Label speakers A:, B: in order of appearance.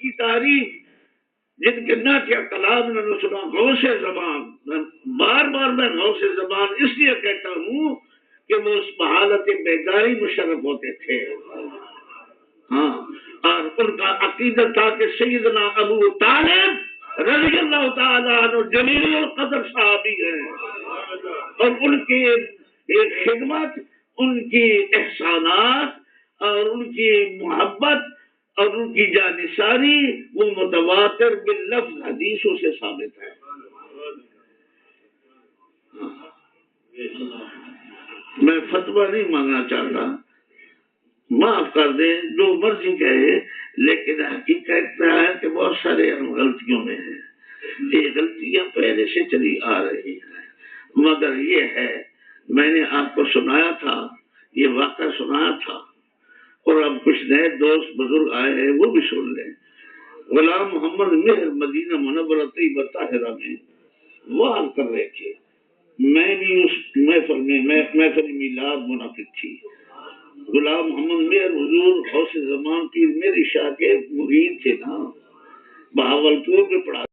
A: کی تعریف جن کے نہ کیا کلام نے سنا غوث زمان، بار بار میں غوث زمان اس لیے کہتا ہوں کہ وہ اس حالت بیداری مشرف ہوتے تھے. ہاں، اور ان کا عقیدہ تھا کہ سیدنا ابو طالب رضی اللہ تعالیٰ عنہ جلیل القدر صحابی ہیں، اور ان کی خدمت، ان کی احسانات اور ان کی محبت اور ان کی جانثاری وہ متواتر باللفظ حدیثوں سے ثابت ہے. میں فتویٰ نہیں مانگنا چاہتا، معاف کر دیں جو مرضی کہے، لیکن حقیقت ہے کہ بہت سارے ہم غلطیوں میں ہیں. یہ غلطیاں پہلے سے چلی آ رہی ہیں، مگر یہ ہے میں نے آپ کو سنایا تھا، یہ واقعہ سنایا تھا، اور اب کچھ نئے دوست بزرگ آئے ہیں وہ بھی سن لیں. غلام محمد مہر مدینہ منورہ طیبہ طاہرہ میں وعظ کر رہے تھے. میں بھی اس محفل میں محفل میلاد منعقد تھی. غلام محمد مہر حضور غوث زمان پیر میری شاہ کے مرید تھے نا، بہاولپور میں پڑھا